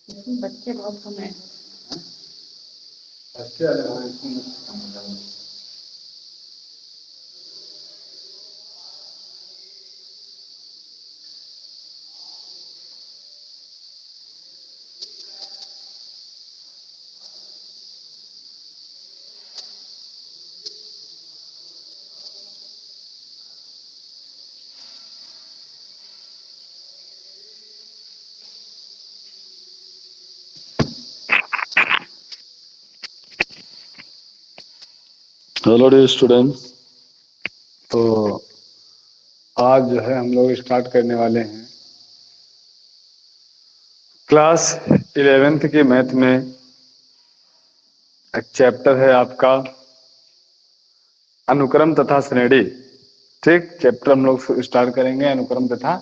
लेकिन बच्चे बहुत कम है। अच्छे वाले हो इसमें कम हो जाएगा। Hello dear students. तो आज जो है हम लोग स्टार्ट करने वाले हैं क्लास 11th की मैथ में। एक चैप्टर है आपका अनुक्रम तथा श्रेणी। ठीक, चैप्टर हम लोग स्टार्ट करेंगे अनुक्रम तथा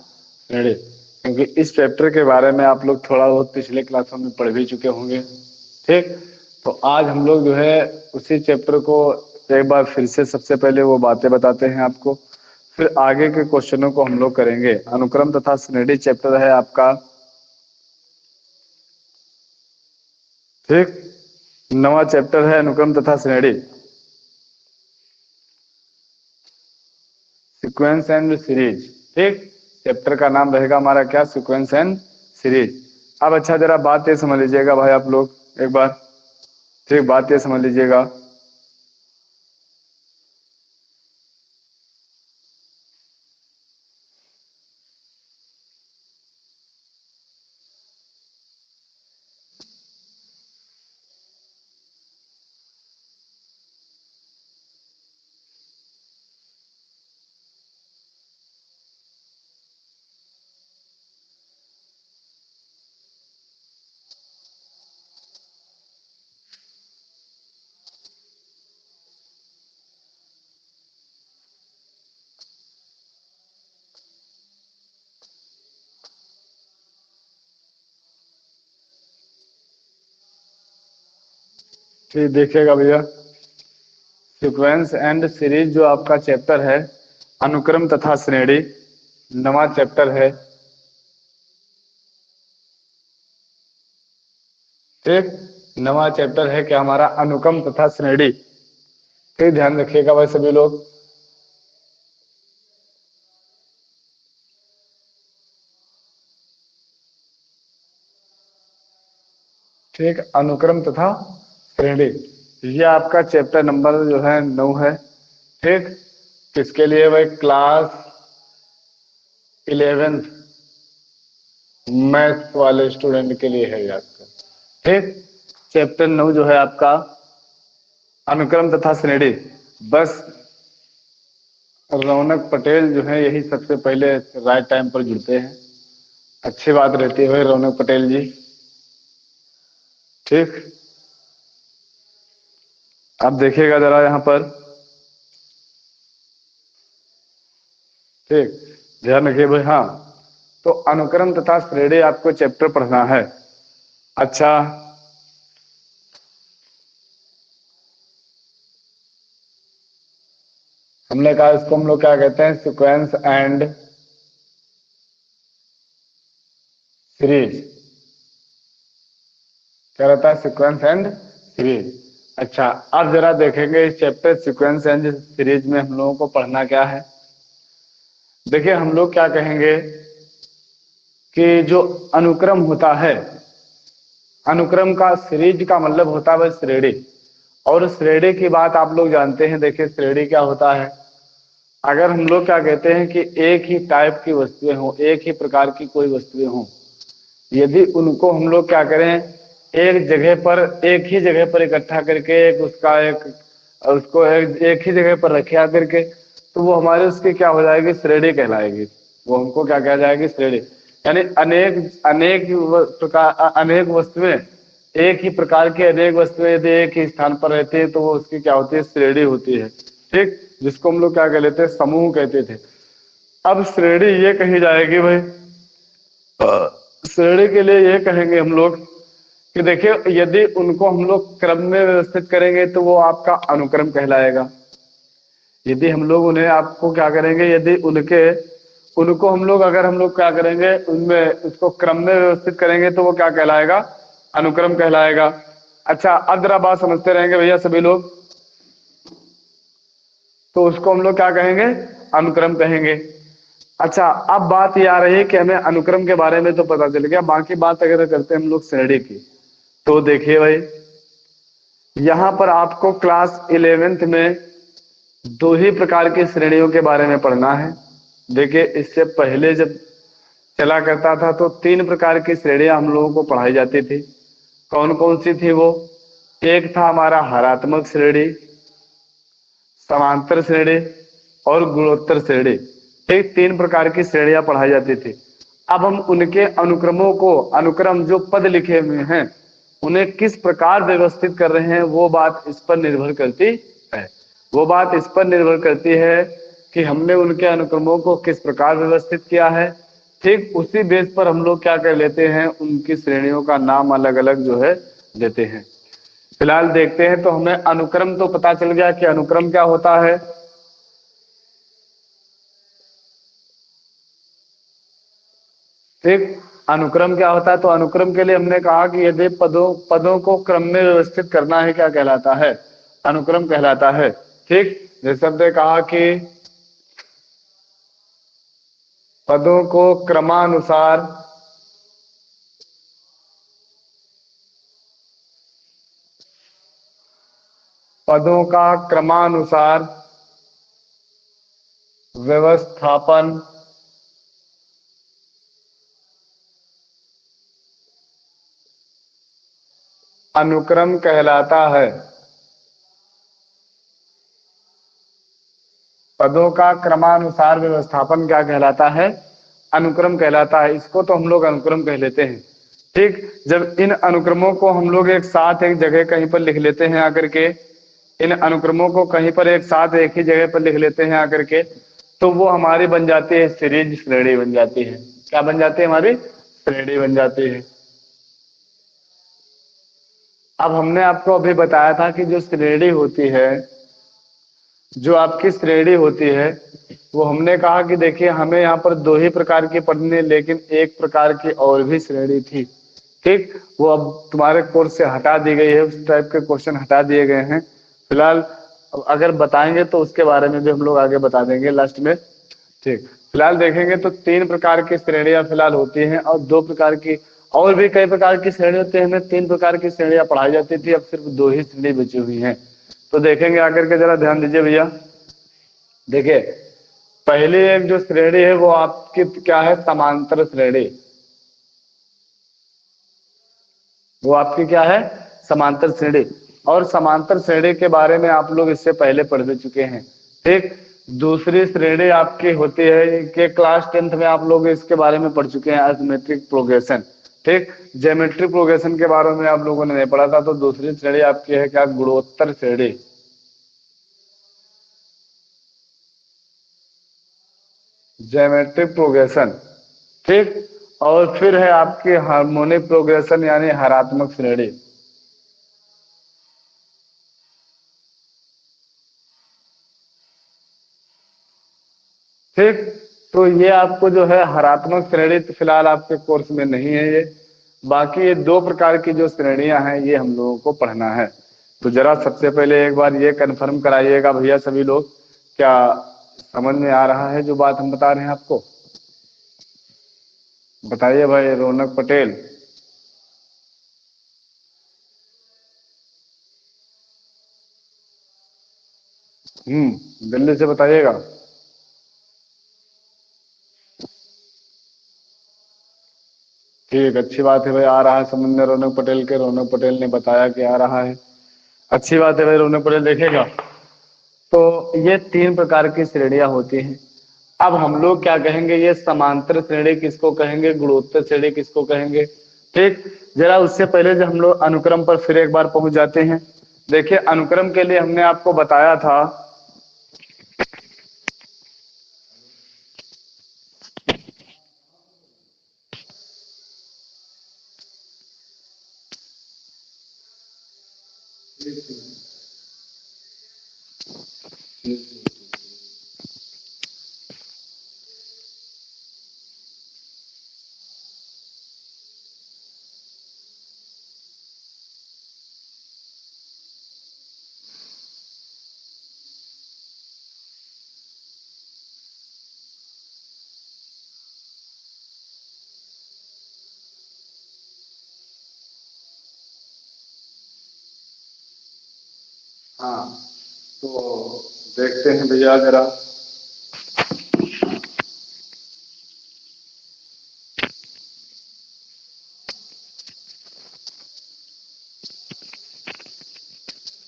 श्रेणी, क्योंकि इस चैप्टर के बारे में आप लोग थोड़ा बहुत पिछले क्लासों में पढ़ भी चुके होंगे। ठीक, तो आज हम लोग जो है उसी चैप्टर को एक बार फिर से सबसे पहले वो बातें बताते हैं आपको, फिर आगे के क्वेश्चनों को हम लोग करेंगे। अनुक्रम तथा श्रेणी चैप्टर है आपका। ठीक, नवा चैप्टर है अनुक्रम तथा श्रेणी, सीक्वेंस एंड सीरीज। ठीक, चैप्टर का नाम रहेगा हमारा क्या, सीक्वेंस एंड सीरीज। अब अच्छा जरा बात ये समझ लीजिएगा भाई आप लोग एक बार। ठीक, बात ये समझ लीजिएगा। ठीक, देखिएगा भैया, सीक्वेंस एंड सीरीज जो आपका चैप्टर है अनुक्रम तथा श्रेणी, नवा चैप्टर है। ठीक, नवा चैप्टर है क्या हमारा, अनुक्रम तथा श्रेणी। ठीक, ध्यान रखिएगा भाई सभी लोग। ठीक, अनुक्रम तथा श्रेणी, ये आपका चैप्टर नंबर जो है 9 है। ठीक, किसके लिए भाई, क्लास 11th मैथ वाले स्टूडेंट के लिए है ये आपका। ठीक, चैप्टर 9 जो है आपका अनुक्रम तथा श्रेणी। बस रौनक पटेल जो है यही सबसे पहले राइट टाइम पर जुड़ते हैं, अच्छी बात रहती है भाई रौनक पटेल जी। ठीक, अब देखिएगा जरा यहाँ पर। ठीक, ध्यान रखिए भाई। हाँ, तो अनुक्रम तथा श्रेणी आपको चैप्टर पढ़ना है। अच्छा, हमने कहा इसको हम लोग क्या कहते हैं, सीक्वेंस एंड सीरीज। क्या रहता है, सीक्वेंस एंड सीरीज। अच्छा, अब जरा देखेंगे इस चैप्टर सीक्वेंस एंड सीरीज में हम लोगों को पढ़ना क्या है। देखिए हम लोग क्या कहेंगे कि जो अनुक्रम होता है, अनुक्रम का सीरीज का मतलब होता है श्रेणी। और श्रेणी की बात आप लोग जानते हैं। देखिए श्रेणी क्या होता है, अगर हम लोग क्या कहते हैं कि एक ही टाइप की वस्तुएं हो, एक ही प्रकार की कोई वस्तुएं हो, यदि उनको हम लोग क्या करें, एक जगह पर, एक ही जगह पर इकट्ठा करके एक उसका एक उसको एक ही जगह पर रखे आकर के, तो वो हमारे उसकी क्या हो जाएगी, श्रेणी कहलाएगी। वो हमको क्या कहा जाएगी, श्रेणी। यानी अनेक अनेक प्रकार, अनेक वस्तुएं, एक ही प्रकार की अनेक वस्तुएं यदि एक ही स्थान पर रहती है तो वो उसकी क्या होती है, श्रेणी होती है। ठीक, जिसको हम लोग क्या कह लेते हैं, समूह कहते थे। अब श्रेणी ये कही जाएगी भाई, श्रेणी के लिए ये कहेंगे हम लोग कि देखिए यदि उनको हम लोग क्रम में व्यवस्थित करेंगे तो वो आपका अनुक्रम कहलाएगा। यदि हम लोग उन्हें, आपको क्या करेंगे, यदि उनको हम लोग, अगर हम लोग क्या करेंगे, उनमें उसको क्रम में व्यवस्थित करेंगे तो वो क्या कहलाएगा, अनुक्रम कहलाएगा। अच्छा अब जरा बात समझते रहेंगे भैया सभी लोग, तो उसको हम लोग क्या कहेंगे, अनुक्रम कहेंगे। अच्छा अब बात ये आ रही है कि हमें अनुक्रम के बारे में तो पता चल गया, बाकी बात अगर करते हैं हम लोग श्रेणी की, तो देखिए भाई यहां पर आपको क्लास 11th में दो ही प्रकार की श्रेणियों के बारे में पढ़ना है। देखिए इससे पहले जब चला करता था तो तीन प्रकार की श्रेणियां हम लोगों को पढ़ाई जाती थी। कौन कौन सी थी वो, एक था हमारा हरात्मक श्रेणी, समांतर श्रेणी और गुणोत्तर श्रेणी। ठीक तीन प्रकार की श्रेणियां पढ़ाई जाती थी। अब हम उनके अनुक्रमों को, अनुक्रम जो पद लिखे हुए हैं उन्हें किस प्रकार व्यवस्थित कर रहे हैं वो बात इस पर निर्भर करती है। वो बात इस पर निर्भर करती है कि हमने उनके अनुक्रमों को किस प्रकार व्यवस्थित किया है। ठीक उसी बेस पर हम लोग क्या कर लेते हैं, उनकी श्रेणियों का नाम अलग अलग जो है देते हैं। फिलहाल देखते हैं, तो हमें अनुक्रम तो पता चल गया कि अनुक्रम क्या होता है। ठीक अनुक्रम क्या होता है, तो अनुक्रम के लिए हमने कहा कि यदि पदों पदों को क्रम में व्यवस्थित करना है, क्या कहलाता है, अनुक्रम कहलाता है। ठीक जैसे हमने कहा कि पदों को क्रमानुसार पदों का क्रमानुसार व्यवस्थापन अनुक्रम कहलाता है। पदों का क्रमानुसार व्यवस्थापन क्या कहलाता है, अनुक्रम कहलाता है। इसको तो हम लोग अनुक्रम कह लेते हैं। ठीक जब इन अनुक्रमों को हम लोग एक साथ एक जगह कहीं पर लिख लेते हैं आकर के, इन अनुक्रमों को कहीं पर एक साथ एक ही जगह पर लिख लेते हैं आकर के, तो वो हमारी बन जाती है सीरीज, श्रेणी बन जाती है। क्या बन जाती है, हमारी श्रेणी बन जाती है। अब हमने आपको अभी बताया था कि जो श्रेणी होती है, जो आपकी श्रेणी होती है, वो हमने कहा कि देखिए हमें यहाँ पर दो ही प्रकार की पढ़नी है, लेकिन एक प्रकार की और भी श्रेणी थी। ठीक वो अब तुम्हारे कोर्स से हटा दी गई है, उस टाइप के क्वेश्चन हटा दिए गए हैं। फिलहाल अगर बताएंगे तो उसके बारे में भी हम लोग आगे बता देंगे लास्ट में। ठीक फिलहाल देखेंगे तो तीन प्रकार की श्रेणियां फिलहाल होती हैं, और दो प्रकार की और भी कई प्रकार की श्रेणी होती है। हमें तीन प्रकार की श्रेणियां पढ़ाई जाती थी, अब सिर्फ दो ही श्रेणी बची हुई हैं। तो देखेंगे आकर के, जरा ध्यान दीजिए भैया। देखिए पहली एक जो श्रेणी है वो आपकी क्या है, समांतर श्रेणी। वो आपकी क्या है, समांतर श्रेणी। और समांतर श्रेणी के बारे में आप लोग इससे पहले पढ़ चुके हैं। ठीक दूसरी श्रेणी आपकी होती है कि क्लास 10th में आप लोग इसके बारे में पढ़ चुके हैं, अरिथमेटिक प्रोग्रेशन। ठीक ज्योमेट्रिक प्रोग्रेशन के बारे में आप लोगों ने नहीं पढ़ा था। तो दूसरी श्रेणी आपकी है क्या, गुणोत्तर श्रेणी। Geometric progression. ठीक और फिर है आपकी हार्मोनिक प्रोग्रेशन यानी हरात्मक श्रेणी। ठीक तो ये आपको जो है हरात्मक श्रेणी तो फिलहाल आपके कोर्स में नहीं है ये। बाकी ये दो प्रकार की जो श्रेणियां हैं ये हम लोगों को पढ़ना है। तो जरा सबसे पहले एक बार ये कंफर्म कराइएगा भैया सभी लोग, क्या समझ में आ रहा है जो बात हम बता रहे हैं आपको। बताइए भाई रौनक पटेल। जल्दी से बताइएगा। ठीक अच्छी बात है भाई, आ रहा है समझ में रौनक पटेल के, रौनक पटेल ने बताया कि आ रहा है। अच्छी बात है भाई, रौनक पटेल देखेगा। तो ये तीन प्रकार की श्रेणियां होती हैं। अब हम लोग क्या कहेंगे, ये समांतर श्रेणी किसको कहेंगे, गुणोत्तर श्रेणी किसको कहेंगे। ठीक जरा उससे पहले जब हम लोग अनुक्रम पर फिर एक बार पहुंच जाते हैं। देखिए अनुक्रम के लिए हमने आपको बताया था, हाँ, तो देखते हैं भैया जरा।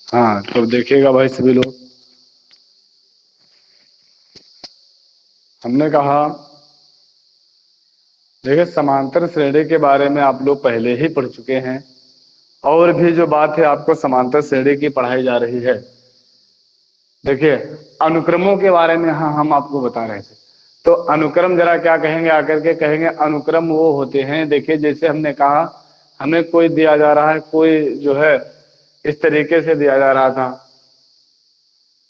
हाँ, तो देखिएगा भाई सभी लोग, हमने कहा देखिए समांतर श्रेणी के बारे में आप लोग पहले ही पढ़ चुके हैं, और भी जो बात है आपको समांतर श्रेणी की पढ़ाई जा रही है। देखिए अनुक्रमों के बारे में हाँ हम आपको बता रहे थे। तो अनुक्रम जरा क्या कहेंगे आकर के, कहेंगे अनुक्रम वो होते हैं, देखिए जैसे हमने कहा हमें कोई दिया जा रहा है, कोई जो है इस तरीके से दिया जा रहा था,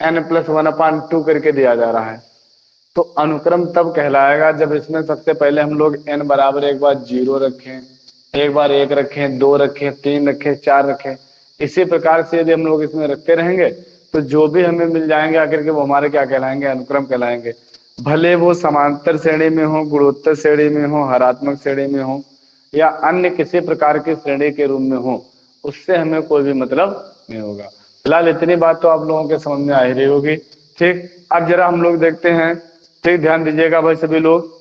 n+1/2 करके दिया जा रहा है। तो अनुक्रम तब कहलाएगा जब इसमें सबसे पहले हम लोग n बराबर एक बार 0 रखें, एक बार 1 रखें, 2 रखें, 3 रखें, 4 रखें। इसी प्रकार से यदि हम लोग इसमें रखते रहेंगे तो जो भी हमें मिल जाएंगे आखिर के वो हमारे क्या कहलाएंगे, अनुक्रम कहलाएंगे। भले वो समांतर श्रेणी में हो, गुणोत्तर श्रेणी में हो, हरात्मक श्रेणी में हो, या अन्य किसी प्रकार की श्रेणी के रूप में हो, उससे हमें कोई भी मतलब नहीं होगा। फिलहाल इतनी बात तो आप लोगों के समझ में आ ही रही होगी। ठीक, अब जरा हम लोग देखते हैं। ठीक, ध्यान दीजिएगा भाई सभी लोग।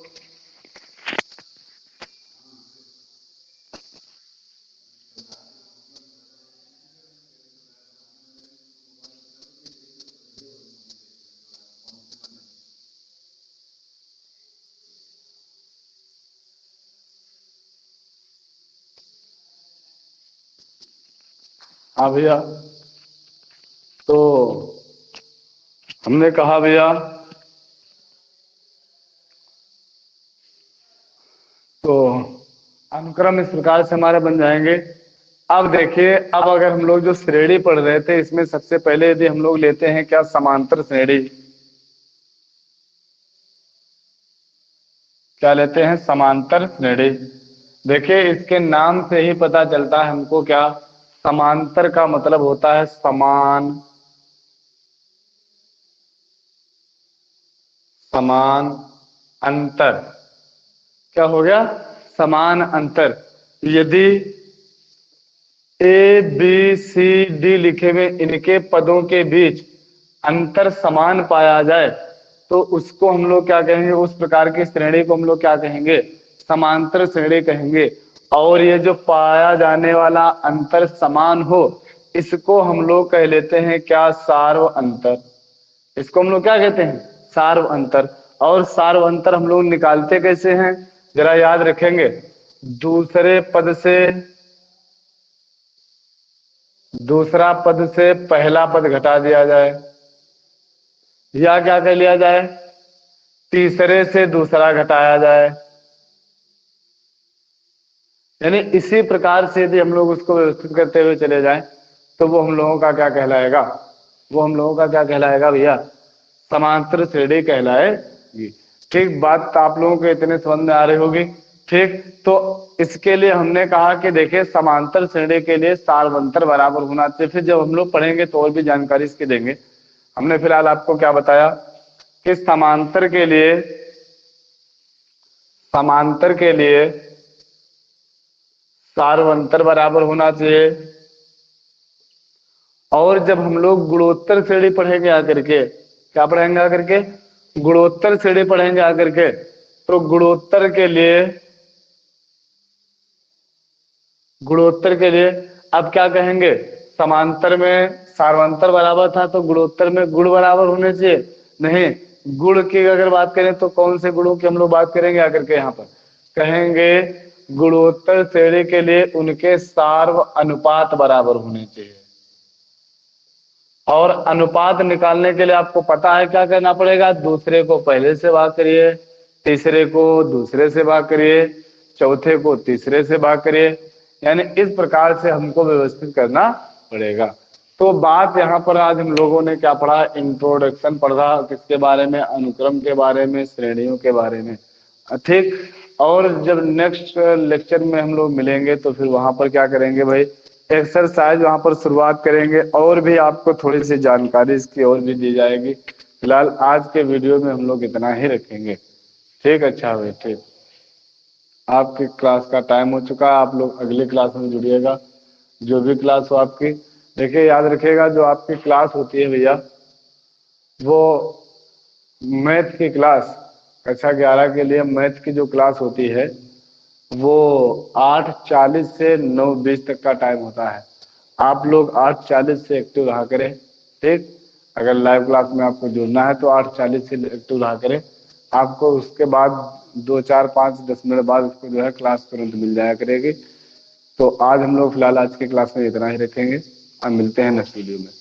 हाँ भैया, तो हमने कहा भैया, तो अनुक्रम इस प्रकार से हमारे बन जाएंगे। अब देखिए, अब अगर हम लोग जो श्रेणी पढ़ रहे थे इसमें सबसे पहले यदि हम लोग लेते हैं क्या, समांतर श्रेणी। क्या लेते हैं, समांतर श्रेणी। देखिए इसके नाम से ही पता चलता है हमको क्या, समांतर का मतलब होता है समान, समान अंतर। क्या हो गया, समान अंतर। यदि ए बी सी डी लिखे हुए इनके पदों के बीच अंतर समान पाया जाए तो उसको हम लोग क्या कहेंगे, उस प्रकार की श्रेणी को हम लोग क्या कहेंगे, समांतर श्रेणी कहेंगे। और ये जो पाया जाने वाला अंतर समान हो इसको हम लोग कह लेते हैं क्या, सार्व अंतर। इसको हम लोग क्या कहते हैं, सार्व अंतर। और सार्व अंतर हम लोग निकालते कैसे हैं, जरा याद रखेंगे। दूसरे पद से, दूसरा पद से पहला पद घटा दिया जाए, या क्या कर लिया जाए, तीसरे से दूसरा घटाया जाए। यानी इसी प्रकार से यदि हम लोग उसको व्यवस्थित करते हुए चले जाएं तो वो हम लोगों का क्या कहलाएगा, वो हम लोगों का क्या कहलाएगा भैया, समांतर श्रेणी कहलाएगी। ठीक, बात आप लोगों को इतने समझ में आ रही होगी। ठीक, तो इसके लिए हमने कहा कि देखिए समांतर श्रेणी के लिए सार्वंतर बराबर होना चाहिए। फिर जब हम लोग पढ़ेंगे तो और भी जानकारी इसकी देंगे। हमने फिलहाल आपको क्या बताया कि समांतर के लिए, समांतर के लिए सार्वंतर बराबर होना चाहिए। और जब हम लोग गुणोत्तर श्रेणी पढ़ेंगे आकर के, क्या पढ़ेंगे आकर के, गुणोत्तर श्रेणी पढ़ेंगे आकर के, तो गुणोत्तर के लिए, गुणोत्तर के लिए अब क्या कहेंगे, समांतर में सार्वंतर बराबर था तो गुणोत्तर में गुण बराबर होने चाहिए। नहीं, गुण की अगर बात करें तो कौन से गुणों की हम लोग बात करेंगे आकर के, यहाँ पर कहेंगे गुणोत्तर श्रेणी के लिए उनके सार्व अनुपात बराबर होने चाहिए। और अनुपात निकालने के लिए आपको पता है क्या करना पड़ेगा, दूसरे को पहले से भाग करिए, तीसरे को दूसरे से भाग करिए, चौथे को तीसरे से भाग करिए। यानी इस प्रकार से हमको व्यवस्थित करना पड़ेगा। तो बात यहाँ पर आज हम लोगों ने क्या पढ़ा, इंट्रोडक्शन पढ़ा, किसके बारे में, अनुक्रम के बारे में, श्रेणियों के बारे में। ठीक, और जब नेक्स्ट लेक्चर में हम लोग मिलेंगे तो फिर वहां पर क्या करेंगे भाई, एक्सरसाइज वहां पर शुरुआत करेंगे और भी आपको थोड़ी सी जानकारी इसकी और भी दी जाएगी। फिलहाल आज के वीडियो में हम लोग इतना ही रखेंगे। ठीक, अच्छा भाई, ठीक, आपकी क्लास का टाइम हो चुका है, आप लोग अगली क्लास में जुड़िएगा, जो भी क्लास हो आपकी। देखिए याद रखिएगा, जो आपकी क्लास होती है भैया, वो मैथ की क्लास, कक्षा 11 के लिए मैथ की जो क्लास होती है वो 8:40 से 9:20 तक का टाइम होता है। आप लोग 8:40 से एक्टिव रहा करें, ठीक। अगर लाइव क्लास में आपको जुड़ना है तो 8:40 से एक्टिव रहा करें। आपको उसके बाद 2 4 5 10 मिनट बाद उसको जो है क्लास तुरंत मिल जाया करेगी। तो आज हम लोग फिलहाल आज की क्लास में इतना ही रखेंगे। अब मिलते हैं नेक्स्ट वीडियो में।